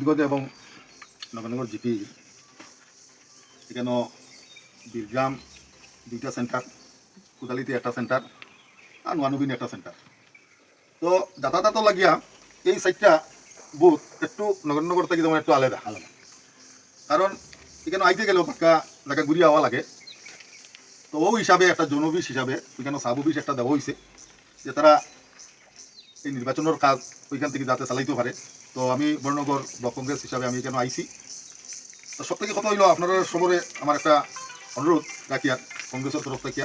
বীরগঞ্জ এবং নগরনগর জিপি এখানে বীরগ্রাম 2টা সেন্টার, কোদালিতে একটা সেন্টার আর নোয়ানুবিন একটা সেন্টার। তো যাতায়াত লাগিয়া এই 4টা বুথ একটু নগরনগর থেকে যেমন একটু আলাদা, কারণ এখানে আইতে গেলেও পাক্কা জায়গা ঘুরিয়ে হওয়া লাগে। তো ও হিসাবে একটা জন অফিস হিসাবে ওইখানে সাব অফিস একটা দেওয়া হয়েছে যে তারা এই নির্বাচনের কাজ ওইখান থেকে যাতে চালাইতে পারে। তো আমি বর্ণনগর ব্লক কংগ্রেস হিসাবে আমি এখানে আইসি। তো সব থেকে কথা হইলো আপনারা সবরে আমার একটা অনুরোধ রাখিয়া কংগ্রেসের তরফ থেকে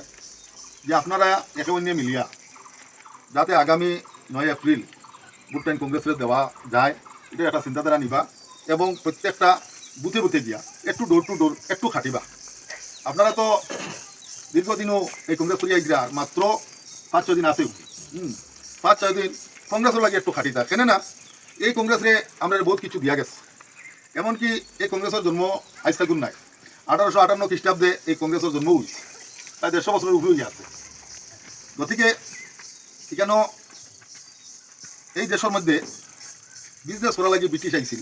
যে আপনারা একে অন্য মিলিয়া যাতে আগামী 9 এপ্রিল ভোট টাইম কংগ্রেসের দেওয়া যায়, এটা একটা চিন্তাধারা নিবা এবং প্রত্যেকটা বুথে বুথে দিয়া একটু ডোর টু ডোর একটু খাটিবা। আপনারা তো দীর্ঘদিনও এই কংগ্রেস করিয়া গিয়া মাত্র 5-6 দিন আছে, 5-6 দিন কংগ্রেসের লাগে একটু খাটিতা কেন না এই কংগ্রেসে আমরা বহুত কিছু দিয়া গেছে। এমনকি এই কংগ্রেসের জন্ম আজকাল গুণ নাই, 1858 খ্রিস্টাব্দে এই কংগ্রেসের জন্ম হয়েছে, প্রায় 150 বছরের উপরে আছে। গতিকে এখানে এই দেশের মধ্যে বিজনেস করা লাগে ব্রিটিশ আইছিল,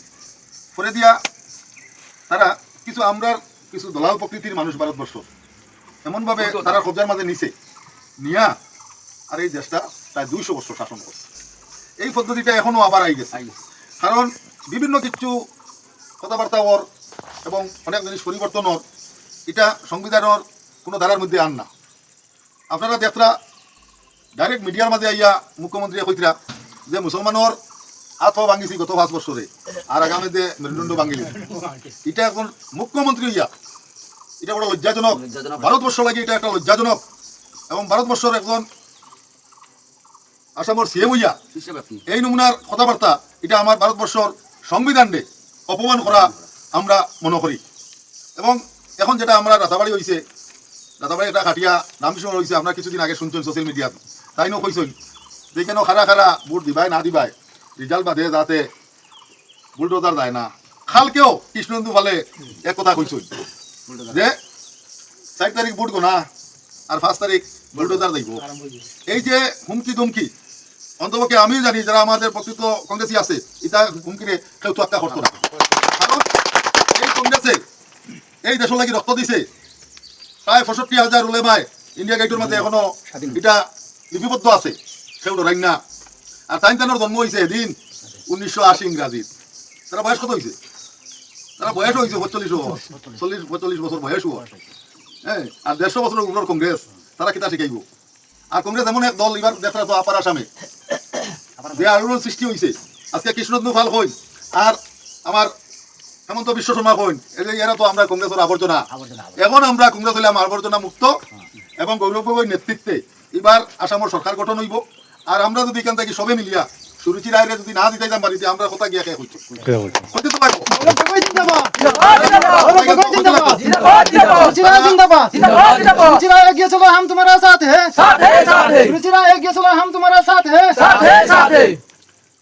পরে দিয়া তারা কিছু আমরা কিছু দলাল প্রকৃতির মানুষ ভারতবর্ষ এমনভাবে তারা কবজার মাঝে নিছে নিয়া আর এই দেশটা প্রায় 200 বছর শাসন করছে। এই পদ্ধতিটা এখনো আবার আই গেছে, কারণ বিভিন্ন কিছু কথাবার্তা ওর এবং অনেক জিনিস পরিবর্তন ওর, এটা সংবিধানের কোনো ধারার মধ্যে আন না। আপনারা দেখরা ডাইরেক্ট মিডিয়ার মাঝে আইয়া মুখ্যমন্ত্রী কইতরা যে মুসলমানের হাত ভাঙিছি গত 5 বছরে আর আগামীতে মেরুদণ্ড ভাঙিলি, এটা এখন মুখ্যমন্ত্রী হইয়া এটা বড় লজ্জাজনক। ভারতবর্ষ লাগে এটা একটা লজ্জাজনক এবং ভারতবর্ষের একজন আসামের সিএম হইয়া এই নমুনার কথাবার্তা এটা আমার ভারতবর্ষের সংবিধানে অপমান করা আমরা মনে করি। এবং এখন যেটা আমরা রাতাবাড়ি হয়েছে, রাতাবাড়ি এটা খাটিয়া নামকৃষ্ণ হয়েছে, আমরা কিছুদিন আগে শুনছেন সোশ্যাল মিডিয়াত, তাই নো কইছেন যে কেন খারা খারা ভোট দিবাই না দিবাই রেজাল্ট বাদে যাতে বুলডোজার যায় না। খালকেও কৃষ্ণন্দু ফালে এক কথা কইছেন যে 4 তারিখ ভোট গোনা আর 5 তারিখ বুলডোজার যাইব। এই যে হুমকি ধমকি অন্তপক্ষে আমিও জানি যারা আমাদের প্রকৃত কংগ্রেসী আছে এটা হুমকিরে কেউ তো একটা করতো না, কারণ এই কংগ্রেসে এই দেশের লাগি রক্ত দিছে প্রায় 65,000 উলেমায় ইন্ডিয়া গেটের মধ্যে এখনো এটা লিপিবদ্ধ আছে, কেউ ডরাই না। আর তাইনতানোর জন্ম হয়েছে এদিন 1980 ইংরাজির। তারা বয়স কত হয়েছে? তারা বয়স হয়েছে 45 বছর বয়স। হ্যাঁ, আর 150 বছরের উপর কংগ্রেস, তারা কিতা শিখাইব? আর কংগ্রেস এমন এক দল এবার দেখা তো আপার আসামে যে আলোড়ন সৃষ্টি হয়েছে। আজকে কৃষ্ণন্দু ফাল কই আর আমার হেমন্ত বিশ্ব শর্মা কইন, এরা তো আমরা কংগ্রেসের আবর্জনা। এখন আমরা কংগ্রেস হইলাম আবর্জনা মুক্ত এবং গৌরবগোই নেতৃত্বে এবার আসামের সরকার গঠন হইব। আর আমরা যদি এখান থেকে সবে মিলিয়া সুরুচি রায়রে যদি না দিতে যান বাড়িতে আমরা কথা গিয়া খেয়ে হইতো হইতে তো লাগবো।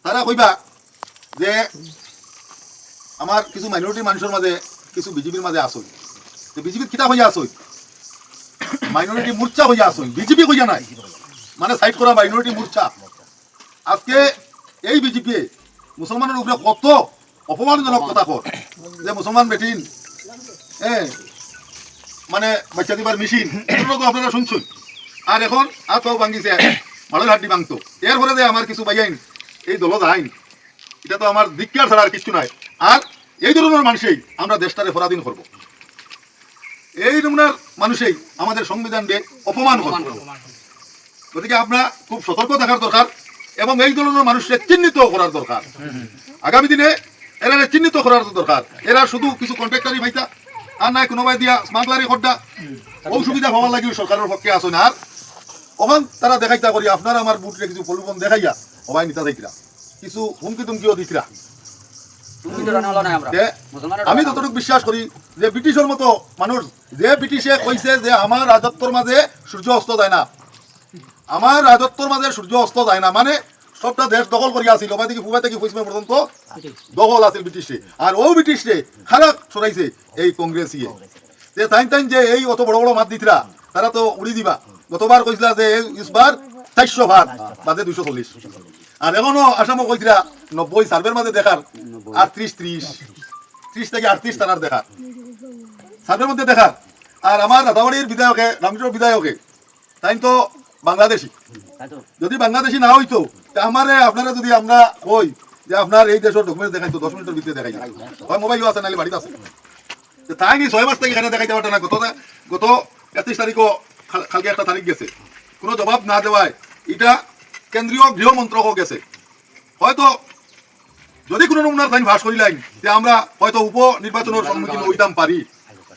তারা কইবা যে আমার কিছু মাইনরিটি মানুষের মাঝে কিছু বিজেপির মাঝে আসই, বিজেপির কিতা হইয়া আসই, মাইনরিটি মোর্চা হইয়া আসই, বিজেপি হইয়া নাই, মানে সাইড করা মাইনরিটি মোর্চা। আজকে এই বিজেপি মুসলমানের উপরে কত অপমানজনক কথা কর যে মুসলমান বেটিন মানে বাচ্চা দিবার মেশিন, এগুলো তো আপনারা শুনছেন। আর এখন আর তো ভাঙ্গিছে মালের হাড্ডি ভাঙতো, এরপরে যে আমার কিছু বাইয়াইন এই দলত আইন, এটা তো আমার ধিক্কার ছাড়া আর কিছু নাই। আর এই ধরনের মানুষই আমরা দেশটারে পরাধীন করবো, এই নমুনার মানুষই আমাদের সংবিধানকে অপমান করবো। গতিকে আমরা খুব সতর্ক থাকার দরকার এবং এই ধরনের মানুষকে চিহ্নিত করার দরকার। আগামী দিনে এরা চিহ্নিত করার দরকার। এরা শুধু কিছু কন্ট্রাক্টারি পাইতা আর নাই কোনোবাই দিয়া স্মাগলারি খড্ডা ও সুবিধা পাওয়ার লাগে সরকারের পক্ষে আসে না। আর ওখান তারা দেখাইতা করি আপনারা আমার বুটরে কিছু পরিবহন দেখাইয়া সবাই নিতা দেখিরা কিছু হুমকি তুমকিও দিকরা। আমি যতটুকু বিশ্বাস করি যে ব্রিটিশের মতো মানুষ, যে ব্রিটিশে কইছে যে আমার রাজত্বর মাঝে সূর্য অস্ত যায় না, আমার রাজত্বর মাঝে সূর্য অস্ত যায় না, মানে সবটা দেশ দখল করিয়া আছিল ওবাই থেকে ফুবাই থেকে পশ্চিমে পর্যন্ত দখল আছিল ব্রিটিশে। আর ও ব্রিটিশে খারাপ সরাইছে এই কংগ্রেসিয়ে। যে তাইন তাইন যে এই অত বড় বড় মাত দিতরা তারা তো উড়ি দিবা। গতবার কইছিলা যে ইসবার 400 ভাত বাদে 240, আর এখনো আসামও কইছিলা 90 সার্ভের মাঝে দেখার 38 30 থেকে 38 তারার দেখা সার্ভের মধ্যে দেখা। আর আমার রাতাবাড়ির বিধায়কে রামচন্দ্র বিধায়কে তাই তো বাংলাদেশি, যদি বাংলাদেশি না হইতো আমারে আপনারা যদি আমরা কই যে আপনার এই দেশের ডকুমেন্ট দেখাইতো 10 মিনিটের ভিতরে দেখাই যায়, হয় মোবাইলও আছে নাহলে বাড়িতে আছে। তাই নি 6 মাস থেকে এখানে দেখাইতে পারতো না। গত 31 তারিখও কালকে একটা তারিখ গেছে, কোনো জবাব না দেওয়ায় এটা কেন্দ্রীয় গৃহ মন্ত্রকও গেছে। হয়তো যদি কোনো নমুনার ফাইন ভাস করি লাইন যে আমরা হয়তো উপনির্বাচনের সম্মুখীন হইতাম পারি।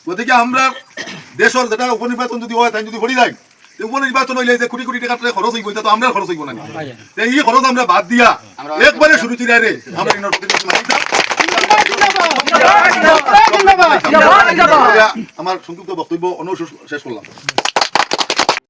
গতিকে আমরা দেশের যেটা উপনির্বাচন যদি হয় তাই যদি করি যাই, উপনির্বাচন হইলে যে কোটি কোটি টাকা খরচ হইব, এটা তো আমরা খরচ হইব না। এই খরচ আমরা বাদ দিয়া একবারে শুরু চিরাইরে আমরা আমার সংক্ষিপ্ত বক্তব্য শেষ করলাম।